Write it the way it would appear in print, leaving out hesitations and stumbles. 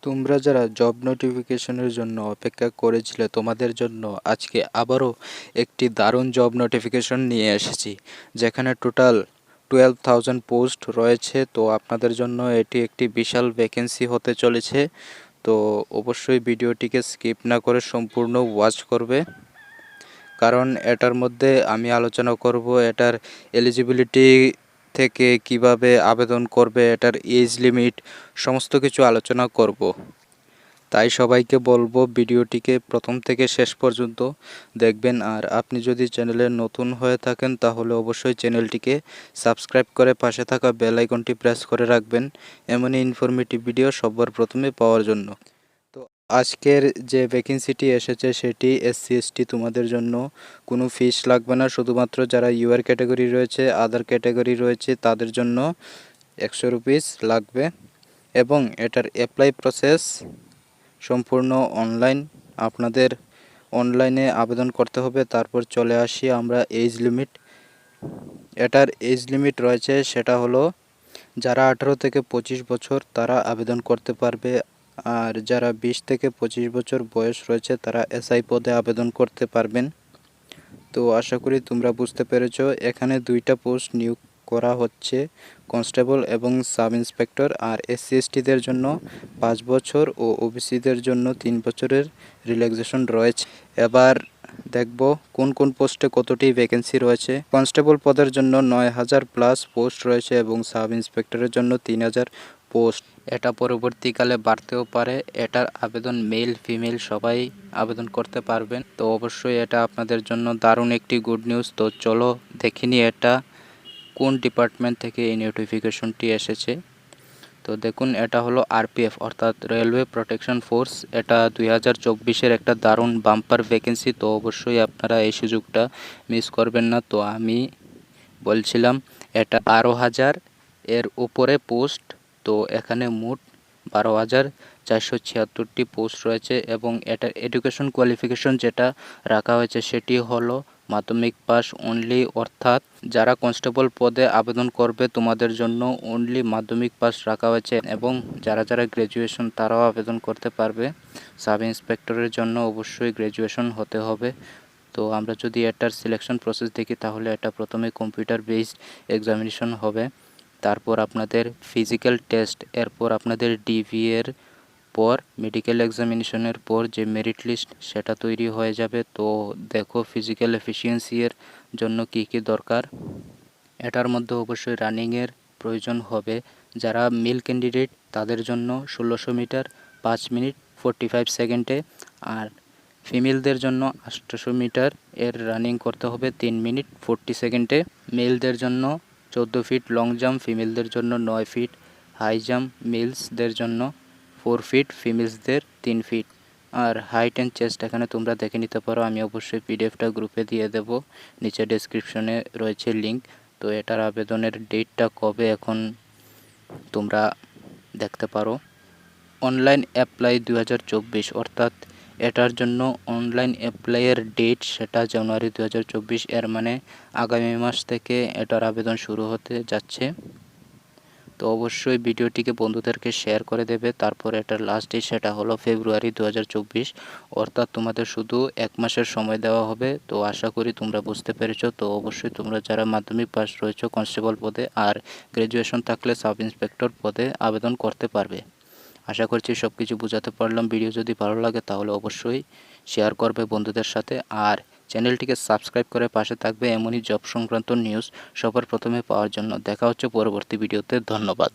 তোমরা যারা জব নোটিফিকেশনের জন্য অপেক্ষা করেছিলে তোমাদের জন্য আজকে আবারও একটি দারুণ জব নোটিফিকেশন নিয়ে এসেছি, যেখানে টোটাল 12,000 পোস্ট রয়েছে। তো আপনাদের জন্য এটি একটি বিশাল ভ্যাকেন্সি হতে চলেছে। তো অবশ্যই ভিডিওটিকে স্কিপ না করে সম্পূর্ণ ওয়াচ করবে, কারণ এটার মধ্যে আমি আলোচনা করব এটার এলিজিবিলিটি থেকে কিভাবে আবেদন করবে, এটার এজ লিমিট সমস্ত কিছু আলোচনা করব। তাই সবাইকে বলবো ভিডিওটিকে প্রথম থেকে শেষ পর্যন্ত দেখবেন। আর আপনি যদি চ্যানেলে নতুন হয়ে থাকেন তাহলে অবশ্যই চ্যানেলটিকে সাবস্ক্রাইব করে পাশে থাকা বেল আইকনটি প্রেস করে রাখবেন এমনই ইনফরমেটিভ ভিডিও সবার প্রথমে পাওয়ার জন্য। তো আজকের যে ভ্যাকেন্সিটি এসেছে সেটি এসসি এসটি, তোমাদের জন্য কোনো ফিস লাগবে না। শুধুমাত্র যারা ইউআর ক্যাটাগরি রয়েছে, আদার ক্যাটাগরি রয়েছে তাদের জন্য 100 রুপিস লাগবে এবং এটার অ্যাপ্লাই প্রসেস সম্পূর্ণ অনলাইন। আপনাদের অনলাইনে আবেদন করতে হবে। তারপর চলে আসি আমরা এজ লিমিট। এটার এজ লিমিট রয়েছে, সেটা হলো যারা 18 থেকে 25 বছর তারা আবেদন করতে পারবে, আর যারা 20 থেকে 25 বছর বয়স রয়েছে তারা এসআই পদে আবেদন করতে পারবেন। তো আশা করি তোমরা বুঝতে পেরেছো। এখানে দুইটা পোস্ট নিয়োগ করা হচ্ছে, কনস্টেবল এবং সাব ইন্সপেক্টর। আর এসসি এসটিদের জন্য 5 বছর ও ওবিসিদের জন্য 3 বছরের রিল্যাক্সেশন রয়েছে। এবার দেখব কোন কোন পোস্টে কতটি ভ্যাকেন্সি রয়েছে। কনস্টেবল পদের জন্য 9,000 প্লাস পোস্ট রয়েছে এবং সাব ইন্সপেক্টরের জন্য 3,000 পোস্ট। এটা পরবর্তীকালে বাড়তেও পারে। এটার আবেদন মেল ফিমেল সবাই আবেদন করতে পারবেন। তো অবশ্যই এটা আপনাদের জন্য দারুণ একটি গুড নিউজ। তো চলো দেখিনি এটা কোন ডিপার্টমেন্ট থেকে এই নোটিফিকেশনটি এসেছে। তো দেখুন, এটা হলো আরপিএফ অর্থাৎ রেলওয়ে প্রোটেকশন ফোর্স। এটা 2024-এর একটা দারুণ বাম্পার ভ্যাকেন্সি। তো অবশ্যই আপনারা এই সুযোগটা মিস করবেন না। তো আমি বলছিলাম এটা 12,000 এর উপরে পোস্ট। তো এখানে মোট 12,476টি পোস্ট রয়েছে এবং এটার এডুকেশন কোয়ালিফিকেশন যেটা রাখা হয়েছে সেটি হলো মাধ্যমিক পাস অনলি, অর্থাৎ যারা কনস্টেবল পদে আবেদন করবে তোমাদের জন্য অনলি মাধ্যমিক পাস রাখা হয়েছে এবং যারা যারা গ্র্যাজুয়েশন তারাও আবেদন করতে পারবে। সাব ইন্সপেক্টরের জন্য অবশ্যই গ্র্যাজুয়েশন হতে হবে। তো আমরা যদি এটার সিলেকশন প্রসেস দেখি তাহলে এটা প্রথমে কম্পিউটার বেসড এক্সামিনেশন হবে, তারপর আপনাদের ফিজিক্যাল টেস্ট, এরপর আপনাদের ডিভি এর পর মেডিকেল এক্সামিনেশনের পর যে মেরিট লিস্ট সেটা তৈরি হয়ে যাবে। তো দেখো ফিজিক্যাল এফিসিয়েন্সি এর জন্য কি কি দরকার। এটার মধ্যে অবশ্যই রানিংয়ের প্রয়োজন হবে। যারা মেল ক্যান্ডিডেট তাদের জন্য 1600 মিটার 5 মিনিট 45 সেকেন্ডে, আর ফিমেলদের জন্য 800 মিটার এর রানিং করতে হবে 3 মিনিট 40 সেকেন্ডে। মেলদের জন্য 14 ফিট লং জাম্প, ফিমেলদের জন্য 9 ফিট হাই জাম্প, মেলসদের জন্য 4 ফিট, ফিমেলসদের 3 ফিট। আর হাইট অ্যান্ড চেস্ট এখানে তোমরা দেখে নিতে পারো। আমি অবশ্যই পিডিএফটা গ্রুপে দিয়ে দেব, নিচে ডেসক্রিপশনে রয়েছে লিঙ্ক। তো এটার আবেদনের ডেটটা কবে এখন তোমরা দেখতে পারো। অনলাইন অ্যাপ্লাই 2024, অর্থাৎ এটার জন্য অনলাইন অ্যাপ্লাইয়ের ডেট সেটা জানুয়ারি 2024। এর মানে আগামী মাস থেকে এটার আবেদন শুরু হতে যাচ্ছে। তো অবশ্যই ভিডিওটিকে বন্ধুদেরকে শেয়ার করে দেবে। তারপর এটার লাস্ট ডেট সেটা হলো ফেব্রুয়ারি 2024, অর্থাৎ তোমাদের শুধু 1 মাসের সময় দেওয়া হবে। তো আশা করি তোমরা বুঝতে পেরেছো। তো অবশ্যই তোমরা যারা মাধ্যমিক পাস রয়েছো কনস্টেবল পদে আর গ্র্যাজুয়েশন থাকলে সাব ইন্সপেক্টর পদে আবেদন করতে পারবে। আশা করছি সব কিছু বোঝাতে পারলাম। ভিডিও যদি ভালো লাগে তাহলে অবশ্যই শেয়ার করবে বন্ধুদের সাথে, আর চ্যানেলটিকে সাবস্ক্রাইব করে পাশে থাকবে এমনই জব সংক্রান্ত নিউজ সবার প্রথমে পাওয়ার জন্য। দেখা হচ্ছে পরবর্তী ভিডিওতে। ধন্যবাদ।